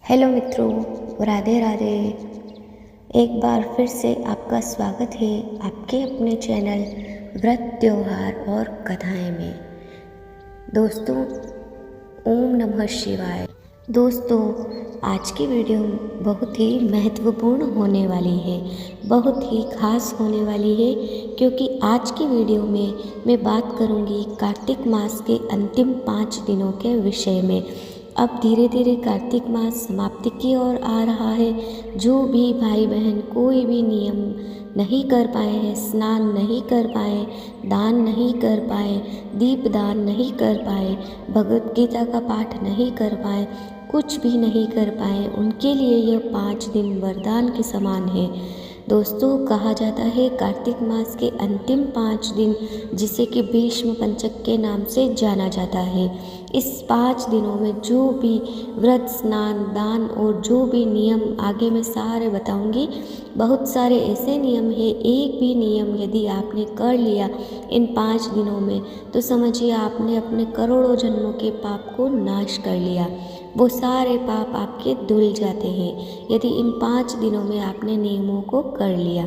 Hello मित्रों, राधे राधे। एक बार फिर से आपका स्वागत है आपके अपने चैनल व्रत त्योहार और कथाएं में। दोस्तों, ओम नमः शिवाय। दोस्तों, आज की वीडियो बहुत ही महत्वपूर्ण होने वाली है, बहुत ही खास होने वाली है, क्योंकि आज की वीडियो में मैं बात करूंगी कार्तिक मास के अंतिम 5 दिनों के विषय में। अब धीरे धीरे कार्तिक मास समाप्ति की ओर आ रहा है। जो भी भाई बहन कोई भी नियम नहीं कर पाए हैं, स्नान नहीं कर पाए, दान नहीं कर पाए, दीप दान नहीं कर पाए, भगवत गीता का पाठ नहीं कर पाए, कुछ भी नहीं कर पाए, उनके लिए यह 5 दिन वरदान के समान है। दोस्तों, कहा जाता है कार्तिक मास के अंतिम 5 दिन, जिसे कि भीष्म पंचक के नाम से जाना जाता है, इस 5 दिनों में जो भी व्रत, स्नान, दान और जो भी नियम आगे मैं सारे बताऊंगी, बहुत सारे ऐसे नियम है। एक भी नियम यदि आपने कर लिया इन 5 दिनों में, तो समझिए आपने अपने करोड़ों जन्मों के पाप को नाश कर लिया। वो सारे पाप आपके धुल जाते हैं यदि इन 5 दिनों में आपने नियमों को कर लिया।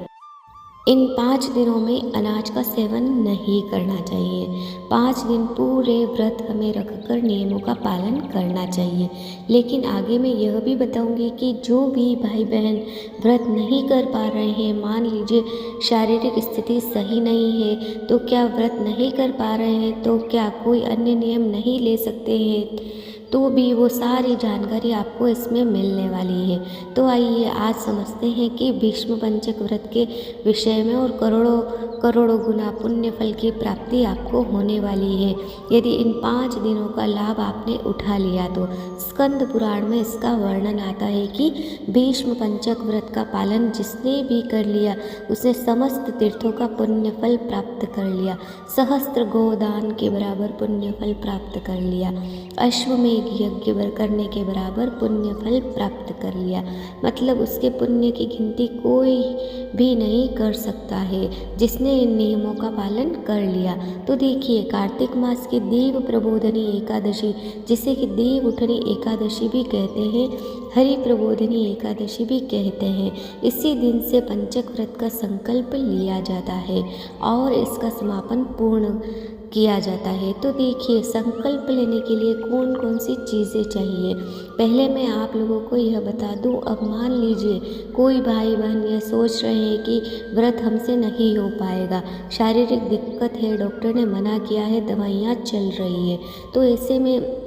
इन 5 दिनों में अनाज का सेवन नहीं करना चाहिए। 5 दिन पूरे व्रत हमें रखकर नियमों का पालन करना चाहिए। लेकिन आगे मैं यह भी बताऊंगी कि जो भी भाई बहन व्रत नहीं कर पा रहे हैं, मान लीजिए शारीरिक स्थिति सही नहीं है, तो क्या व्रत नहीं कर पा रहे हैं, तो क्या कोई अन्य नियम नहीं ले सकते हैं, तो भी वो सारी जानकारी आपको इसमें मिलने वाली है। तो आइए आज समझते हैं कि भीष्म पंचक व्रत के विषय में, और करोड़ों करोड़ों गुना पुण्य फल की प्राप्ति आपको होने वाली है यदि इन 5 दिनों का लाभ आपने उठा लिया तो। स्कंद पुराण में इसका वर्णन आता है कि भीष्म पंचक व्रत का पालन जिसने भी कर लिया, उसने समस्त तीर्थों का पुण्य फल प्राप्त कर लिया, सहस्त्र गोदान के बराबर पुण्य फल प्राप्त कर लिया, अश्वमेध यज्ञ करने के बराबर पुण्य फल प्राप्त कर लिया। मतलब उसके पुण्य की गिनती कोई भी नहीं कर सकता है जिसने इन नियमों का पालन कर लिया। तो देखिए, कार्तिक मास की देव प्रबोधनी एकादशी, जिसे कि देव उठनी एकादशी भी कहते हैं, हरि प्रबोधनी एकादशी भी कहते हैं, इसी दिन से पंचक व्रत का संकल्प लिया जाता है और इसका समापन पूर्ण किया जाता है। तो देखिए, संकल्प लेने के लिए कौन कौन सी चीज़ें चाहिए, पहले मैं आप लोगों को यह बता दूं। अब मान लीजिए कोई भाई बहन यह सोच रहे हैं कि व्रत हमसे नहीं हो पाएगा, शारीरिक दिक्कत है, डॉक्टर ने मना किया है, दवाइयाँ चल रही है, तो ऐसे में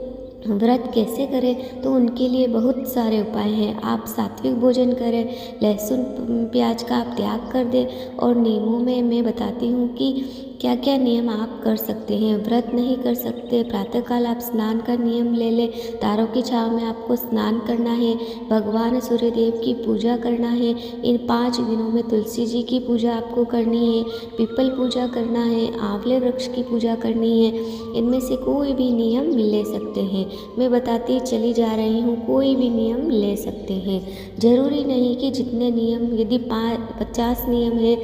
व्रत कैसे करें, तो उनके लिए बहुत सारे उपाय हैं। आप सात्विक भोजन करें, लहसुन प्याज का आप त्याग कर दें, और नियमों में मैं बताती हूँ कि क्या क्या नियम आप कर सकते हैं। व्रत नहीं कर सकते, प्रातःकाल आप स्नान का नियम ले लें, तारों की छाँव में आपको स्नान करना है, भगवान सूर्यदेव की पूजा करना है। इन 5 दिनों में तुलसी जी की पूजा आपको करनी है, पीपल पूजा करना है, आंवले वृक्ष की पूजा करनी है। इनमें से कोई भी नियम ले सकते हैं, मैं बताती चली जा रही हूँ, कोई भी नियम ले सकते हैं। जरूरी नहीं कि जितने नियम, यदि 50 नियम है,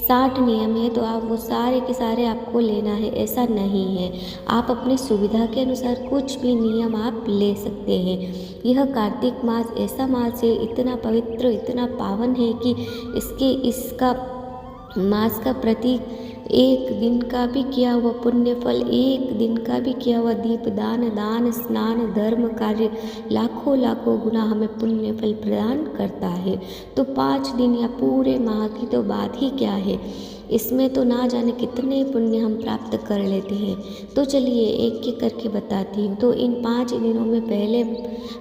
60 नियम है, तो आप वो सारे के सारे आपको लेना है, ऐसा नहीं है। आप अपनी सुविधा के अनुसार कुछ भी नियम आप ले सकते हैं। यह कार्तिक मास ऐसा मास है, इतना पवित्र, इतना पावन है कि इसका मास का प्रतीक एक दिन का भी किया हुआ पुण्य फल, एक दिन का भी किया हुआ दीपदान, दान, स्नान, धर्म कार्य लाखों लाखों गुना हमें पुण्य फल प्रदान करता है। तो 5 दिन या पूरे माह की तो बात ही क्या है, इसमें तो ना जाने कितने पुण्य हम प्राप्त कर लेते हैं। तो चलिए एक एक करके बताती हूँ। तो इन 5 दिनों में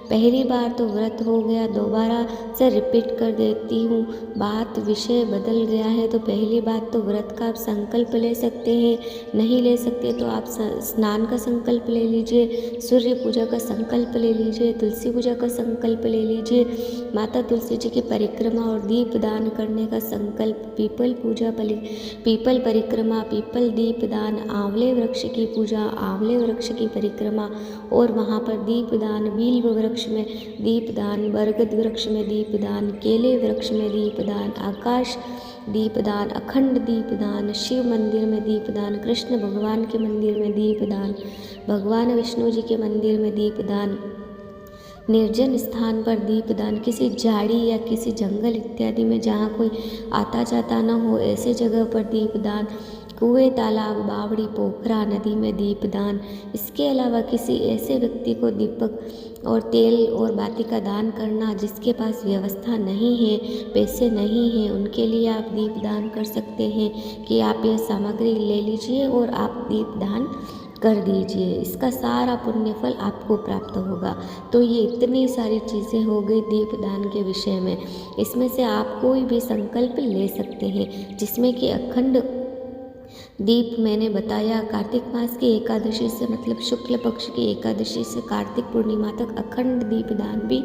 पहली बार तो व्रत हो गया, दोबारा से रिपीट कर देती हूँ, बात विषय बदल गया है। तो पहली बात तो व्रत का आप संकल्प ले सकते हैं, नहीं ले सकते तो आप स्नान का संकल्प ले लीजिए, सूर्य पूजा का संकल्प ले लीजिए, तुलसी पूजा का संकल्प ले लीजिए, माता तुलसी जी की परिक्रमा और दीप दान करने का संकल्प, पीपल परिक्रमा, पीपल दीप दान, आंवले वृक्ष की पूजा, आंवले वृक्ष की परिक्रमा और वहाँ पर दीप दान, बिल्व वृक्ष में दीप दान, बरगद वृक्ष में दीप दान, केले वृक्ष में दीप दान, आकाश दीपदान, अखंड दीपदान, शिव मंदिर में दीपदान, कृष्ण भगवान के मंदिर में दीपदान, भगवान विष्णु जी के मंदिर में दीपदान, निर्जन स्थान पर दीपदान, किसी झाड़ी या किसी जंगल इत्यादि में जहाँ कोई आता जाता न हो ऐसे जगह पर दीपदान, कुएं, तालाब, बावड़ी, पोखरा, नदी में दीपदान। इसके अलावा किसी ऐसे व्यक्ति को दीपक और तेल और बाती का दान करना जिसके पास व्यवस्था नहीं है, पैसे नहीं हैं, उनके लिए आप दीपदान कर सकते हैं कि आप यह सामग्री ले लीजिए और आप दीपदान कर दीजिए, इसका सारा पुण्य फल आपको प्राप्त होगा। तो ये इतनी सारी चीज़ें हो गई दीपदान के विषय में। इसमें से आप कोई भी संकल्प ले सकते हैं, जिसमें कि अखंड दीप मैंने बताया। कार्तिक मास की एकादशी से मतलब शुक्ल पक्ष की एकादशी से कार्तिक पूर्णिमा तक अखंड दीपदान भी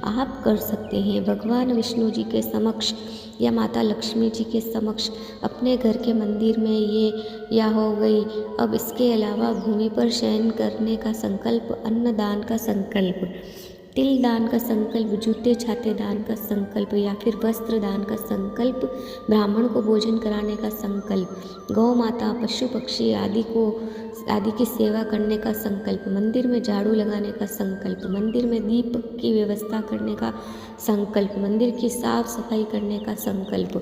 आप कर सकते हैं भगवान विष्णु जी के समक्ष या माता लक्ष्मी जी के समक्ष, अपने घर के मंदिर में ये या हो गई। अब इसके अलावा भूमि पर शयन करने का संकल्प, अन्नदान का संकल्प, तिल दान का संकल्प, जूते छाते दान का संकल्प या फिर वस्त्र दान का संकल्प, ब्राह्मण को भोजन कराने का संकल्प, गौ माता, पशु पक्षी आदि की सेवा करने का संकल्प, मंदिर में झाड़ू लगाने का संकल्प, मंदिर में दीप की व्यवस्था करने का संकल्प, मंदिर की साफ सफाई करने का संकल्प,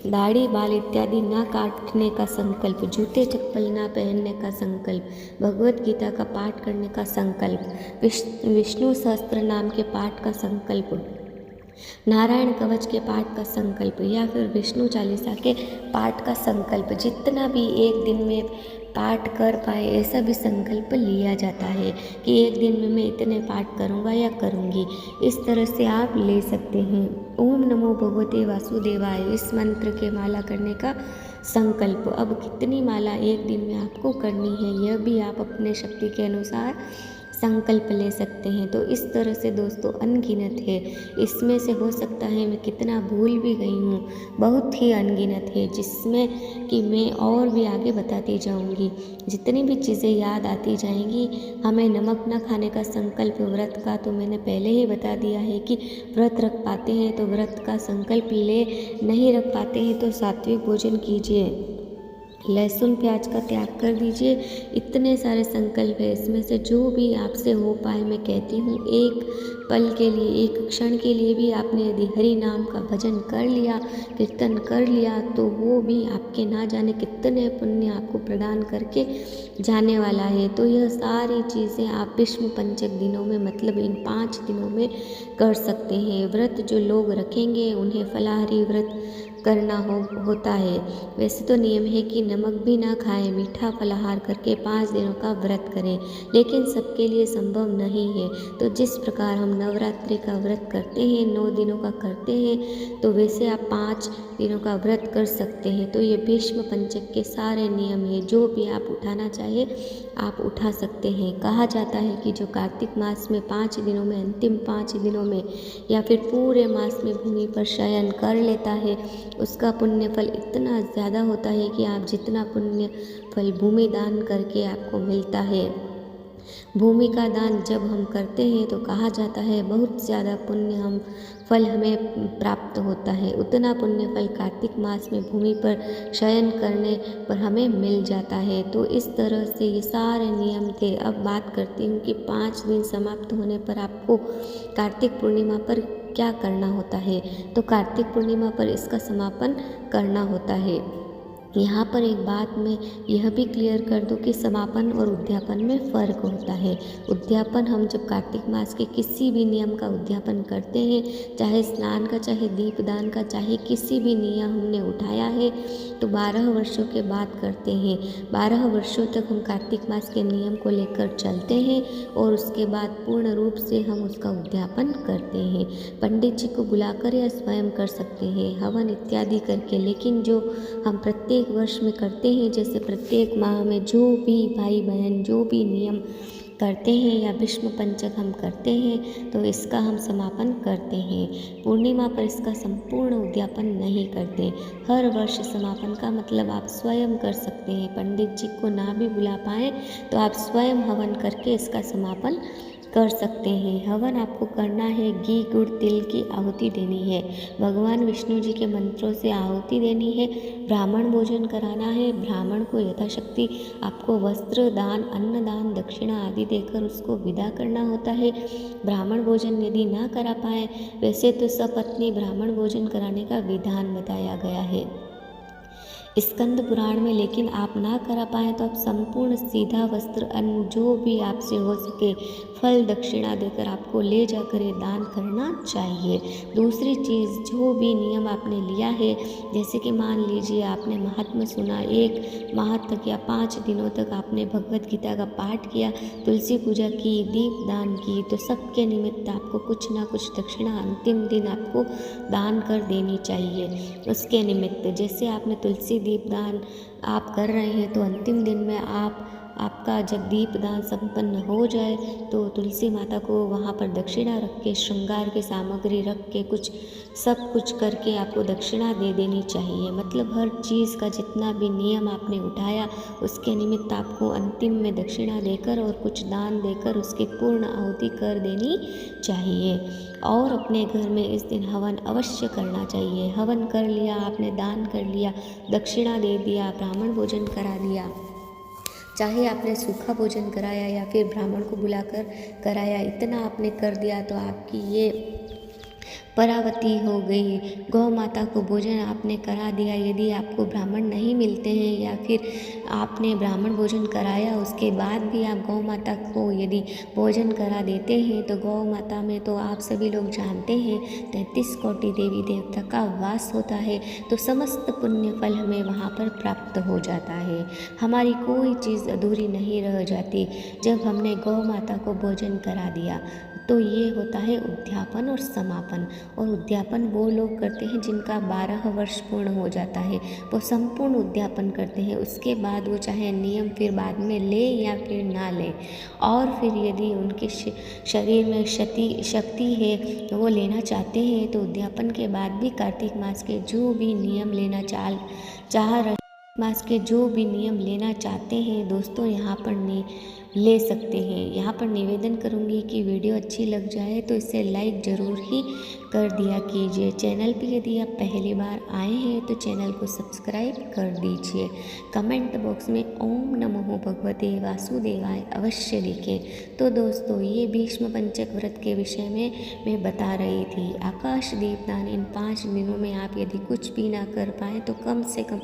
दाढ़ी बाल इत्यादि न काटने का संकल्प, जूते चप्पल न पहनने का संकल्प, भगवत गीता का पाठ करने का संकल्प, विष्णु सहस्त्र नाम के पाठ का संकल्प, नारायण कवच के पाठ का संकल्प या फिर विष्णु चालीसा के पाठ का संकल्प, जितना भी एक दिन में पाठ कर पाए ऐसा भी संकल्प लिया जाता है कि एक दिन में मैं इतने पाठ करूँगा या करूँगी। इस तरह से आप ले सकते हैं। ओम नमो भगवते वासुदेवाय, इस मंत्र के माला करने का संकल्प। अब कितनी माला एक दिन में आपको करनी है यह भी आप अपने शक्ति के अनुसार संकल्प ले सकते हैं। तो इस तरह से दोस्तों अनगिनत है, इसमें से हो सकता है मैं कितना भूल भी गई हूँ, बहुत ही अनगिनत है, जिसमें कि मैं और भी आगे बताती जाऊँगी। जितनी भी चीज़ें याद आती जाएंगी। हमें नमक न खाने का संकल्प व्रत का तो मैंने पहले ही बता दिया है कि व्रत रख पाते हैं तो व्रत का संकल्प ले, नहीं रख पाते हैं तो सात्विक भोजन कीजिए, लहसुन प्याज का त्याग कर दीजिए। इतने सारे संकल्प है, इसमें से जो भी आपसे हो पाए मैं कहती हूँ। एक पल के लिए, एक क्षण के लिए भी आपने यदि हरि नाम का भजन कर लिया, कीर्तन कर लिया, तो वो भी आपके ना जाने कितने पुण्य आपको प्रदान करके जाने वाला है। तो यह सारी चीज़ें आप विष्णु पंचक दिनों में मतलब इन 5 दिनों में कर सकते हैं। व्रत जो लोग रखेंगे उन्हें फलाहारी व्रत करना होता है। वैसे तो नियम है कि नमक भी ना खाएं, मीठा फलाहार करके 5 दिनों का व्रत करें, लेकिन सबके लिए संभव नहीं है। तो जिस प्रकार हम नवरात्रि का व्रत करते हैं, 9 दिनों का करते हैं, तो वैसे आप 5 दिनों का व्रत कर सकते हैं। तो ये भीष्म पंचक के सारे नियम हैं, जो भी आप उठाना चाहे आप उठा सकते हैं। कहा जाता है कि जो कार्तिक मास में 5 दिनों में, अंतिम 5 दिनों में या फिर पूरे मास में भूमि पर शयन कर लेता है, उसका पुण्य फल इतना ज़्यादा होता है कि आप जितना पुण्य फल भूमि दान करके आपको मिलता है। भूमि का दान जब हम करते हैं तो कहा जाता है बहुत ज़्यादा पुण्य फल हमें प्राप्त होता है। उतना पुण्य फल कार्तिक मास में भूमि पर शयन करने पर हमें मिल जाता है। तो इस तरह से ये सारे नियम थे। अब बात करती हूँ कि 5 दिन समाप्त होने पर आपको कार्तिक पूर्णिमा पर क्या करना होता है। तो कार्तिक पूर्णिमा पर इसका समापन करना होता है। यहाँ पर एक बात मैं यह भी क्लियर कर दूँ कि समापन और उद्यापन में फ़र्क होता है। उद्यापन हम जब कार्तिक मास के किसी भी नियम का उद्यापन करते हैं, चाहे स्नान का, चाहे दीपदान का, चाहे किसी भी नियम हमने उठाया है, तो 12 वर्षों के बाद करते हैं। 12 वर्षों तक हम कार्तिक मास के नियम को लेकर चलते हैं और उसके बाद पूर्ण रूप से हम उसका उद्यापन करते हैं। पंडित जी को बुलाकर या स्वयं कर सकते हैं, हवन इत्यादि करके। लेकिन जो हम प्रत्येक वर्ष में करते हैं, जैसे प्रत्येक माह में जो भी भाई बहन जो भी नियम करते हैं या भीष्म पंचक हम करते हैं, तो इसका हम समापन करते हैं। पूर्णिमा पर इसका संपूर्ण उद्यापन नहीं करते। हर वर्ष समापन का मतलब आप स्वयं कर सकते हैं। पंडित जी को ना भी बुला पाएँ तो आप स्वयं हवन करके इसका समापन कर सकते हैं। हवन आपको करना है, घी गुड़ तिल की आहुति देनी है, भगवान विष्णु जी के मंत्रों से आहुति देनी है, ब्राह्मण भोजन कराना है। ब्राह्मण को यथाशक्ति आपको वस्त्र दान, अन्नदान, दक्षिणा आदि देकर उसको विदा करना होता है। ब्राह्मण भोजन यदि ना करा पाए, वैसे तो सपत्नी ब्राह्मण भोजन कराने का विधान बताया गया है स्कंद पुराण में, लेकिन आप ना करा पाएँ तो आप संपूर्ण सीधा वस्त्र, अन्न, जो भी आपसे हो सके फल दक्षिणा देकर आपको ले जाकर ये दान करना चाहिए। दूसरी चीज़, जो भी नियम आपने लिया है, जैसे कि मान लीजिए आपने महात्म्य सुना, 1 माह तक या 5 दिनों तक आपने भगवत गीता का पाठ किया, तुलसी पूजा की, दीप दान की, तो सबके निमित्त आपको कुछ ना कुछ दक्षिणा अंतिम दिन आपको दान कर देनी चाहिए। उसके निमित्त जैसे आपने तुलसी दीपदान आप कर रहे हैं, तो अंतिम दिन में आपका जब दीपदान संपन्न हो जाए तो तुलसी माता को वहाँ पर दक्षिणा रख के, श्रृंगार की सामग्री रख के, सब कुछ करके आपको दक्षिणा दे देनी चाहिए। मतलब हर चीज़ का जितना भी नियम आपने उठाया, उसके निमित्त आपको अंतिम में दक्षिणा देकर और कुछ दान देकर उसकी पूर्ण आहुति कर देनी चाहिए। और अपने घर में इस दिन हवन अवश्य करना चाहिए। हवन कर लिया आपने, दान कर लिया, दक्षिणा दे दिया, ब्राह्मण भोजन करा दिया, चाहे आपने सूखा भोजन कराया या फिर ब्राह्मण को बुलाकर कराया, इतना आपने कर दिया तो आपकी ये परावती हो गई। गौ माता को भोजन आपने करा दिया। यदि आपको ब्राह्मण नहीं मिलते हैं या फिर आपने ब्राह्मण भोजन कराया, उसके बाद भी आप गौ माता को यदि भोजन करा देते हैं, तो गौ माता में तो आप सभी लोग जानते हैं 33 कोटि देवी देवता का वास होता है, तो समस्त पुण्य फल हमें वहाँ पर प्राप्त हो जाता है। हमारी कोई चीज़ अधूरी नहीं रह जाती जब हमने गौ माता को भोजन करा दिया। तो ये होता है उद्यापन और समापन। और उद्यापन वो लोग करते हैं जिनका 12 वर्ष पूर्ण हो जाता है, वो संपूर्ण उद्यापन करते हैं। उसके बाद वो चाहे नियम फिर बाद में ले या फिर ना ले, और फिर यदि उनके शरीर में शक्ति है तो वो लेना चाहते हैं, तो उद्यापन के बाद भी कार्तिक मास के जो भी नियम लेना चाह रहे मास के जो भी नियम लेना चाहते हैं दोस्तों, यहाँ पर ले सकते हैं। यहाँ पर निवेदन करूँगी कि वीडियो अच्छी लग जाए तो इसे लाइक ज़रूर ही कर दिया कीजिए। चैनल पे यदि आप पहली बार आए हैं तो चैनल को सब्सक्राइब कर दीजिए। कमेंट बॉक्स में ओम नमो भगवते वासुदेवाय अवश्य लिखें। तो दोस्तों, ये भीष्म पंचक व्रत के विषय में मैं बता रही थी। आकाश दीपदान इन 5 दिनों में आप यदि कुछ भी ना कर पाए तो कम से कम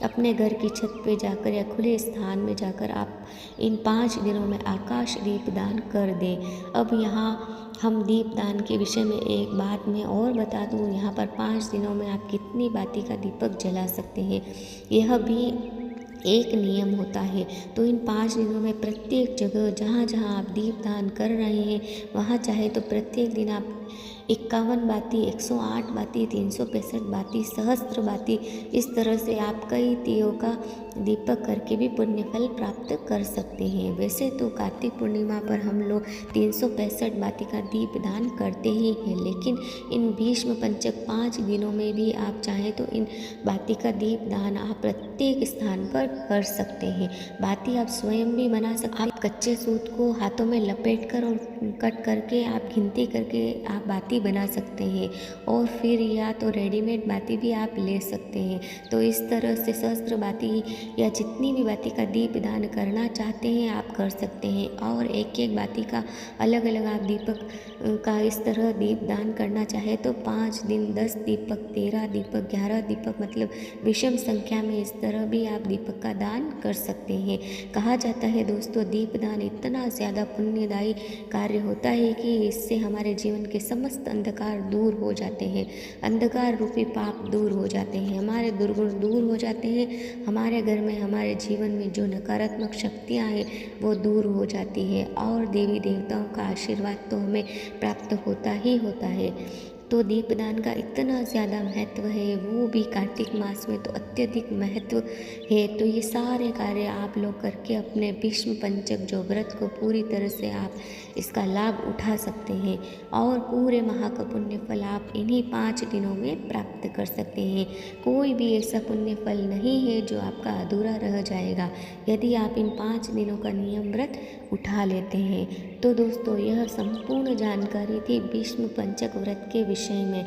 अपने घर की छत पे जाकर या खुले स्थान में जाकर आप इन 5 दिनों में आकाश दीपदान कर दें। अब यहाँ हम दीपदान के विषय में एक बात मैं और बता दूँ, यहाँ पर 5 दिनों में आप कितनी बाती का दीपक जला सकते हैं, यह भी एक नियम होता है। तो इन 5 दिनों में प्रत्येक जगह जहाँ जहाँ आप दीपदान कर रहे हैं, वहाँ चाहे तो प्रत्येक दिन आप 51 बाती, 108 बाती, 365 बाती, सहस्त्र बाती, इस तरह से आप कई दियों का दीपक करके भी पुण्य फल प्राप्त कर सकते हैं। वैसे तो कार्तिक पूर्णिमा पर हम लोग 365 बाती का दीप दान करते ही हैं, लेकिन इन भीष्म पंचक 5 दिनों में भी आप चाहें तो इन बाती का दीप दान आप प्रत्येक स्थान पर कर सकते हैं। बाती आप स्वयं भी बना सकते हैं। आप कच्चे सूत को हाथों में लपेट कर और कट करके आप गिनती करके आप बाती बना सकते हैं, और फिर या तो रेडीमेड बाती भी आप ले सकते हैं। तो इस तरह से सहस्त्र बाती या जितनी भी बाती का दीप दान करना चाहते हैं आप कर सकते हैं। और एक एक बाती का अलग अलग आप दीपक का इस तरह दीप दान करना चाहे तो 5 दिन 10 दीपक, 13 दीपक, 11 दीपक, मतलब विषम संख्या में इस तरह भी आप दीपक का दान कर सकते हैं। कहा जाता है दोस्तों, दीपदान इतना ज़्यादा पुण्यदायी कार्य होता है कि इससे हमारे जीवन के समस्त अंधकार दूर हो जाते हैं, अंधकार रूपी पाप दूर हो जाते हैं, हमारे दुर्गुण दूर हो जाते हैं, हमारे घर में, हमारे जीवन में जो नकारात्मक शक्तियाँ हैं वो दूर हो जाती है, और देवी देवताओं का आशीर्वाद तो हमें प्राप्त होता ही होता है। तो दीपदान का इतना ज़्यादा महत्व है, वो भी कार्तिक मास में तो अत्यधिक महत्व है। तो ये सारे कार्य आप लोग करके अपने भीष्म पंचक जो व्रत को पूरी तरह से आप इसका लाभ उठा सकते हैं, और पूरे माह का पुण्य फल आप इन्हीं 5 दिनों में प्राप्त कर सकते हैं। कोई भी ऐसा पुण्य फल नहीं है जो आपका अधूरा रह जाएगा यदि आप इन 5 दिनों का नियम व्रत उठा लेते हैं। तो दोस्तों, यह संपूर्ण जानकारी थी भीष्म पंचक व्रत के विषय में।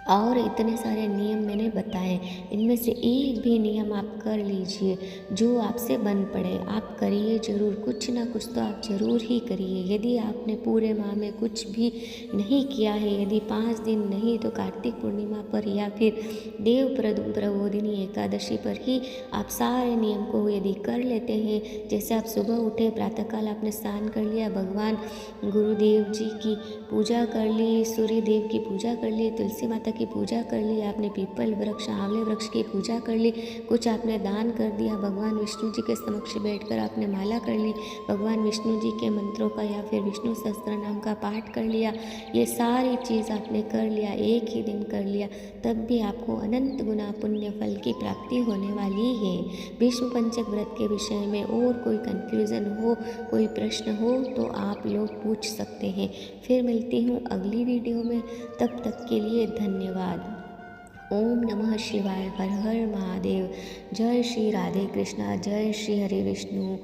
और इतने सारे नियम मैंने बताए, इनमें से एक भी नियम आप कर लीजिए जो आपसे बन पड़े, आप करिए ज़रूर, कुछ ना कुछ तो आप ज़रूर ही करिए। यदि आपने पूरे माह में कुछ भी नहीं किया है, यदि 5 दिन नहीं तो कार्तिक पूर्णिमा पर या फिर देव प्रबोधिनी एकादशी पर ही आप सारे नियम को यदि कर लेते हैं। जैसे आप सुबह उठे, प्रातःकाल आपने स्नान कर लिया, भगवान गुरुदेव जी की पूजा कर ली, सूर्य देव की पूजा कर ली, तुलसी माता की पूजा कर ली, आपने पीपल वृक्ष, आंवले वृक्ष की पूजा कर ली, कुछ आपने दान कर दिया, भगवान विष्णु जी के समक्ष बैठकर आपने माला कर ली, भगवान विष्णु जी के मंत्रों का या फिर विष्णु सहस्त्र नाम का पाठ कर लिया, ये सारी चीज़ आपने कर लिया, एक ही दिन कर लिया, तब भी आपको अनंत गुना पुण्य फल की प्राप्ति होने वाली है। विष्णु पंचक व्रत के विषय में और कोई कन्फ्यूज़न हो, कोई प्रश्न हो तो आप लोग पूछ सकते हैं। फिर मिलती हूँ अगली वीडियो में, तब तक के लिए धन्यवाद। ओम नमः शिवाय, हर हर महादेव। जय श्री राधे कृष्णा, जय श्री हरे विष्णु।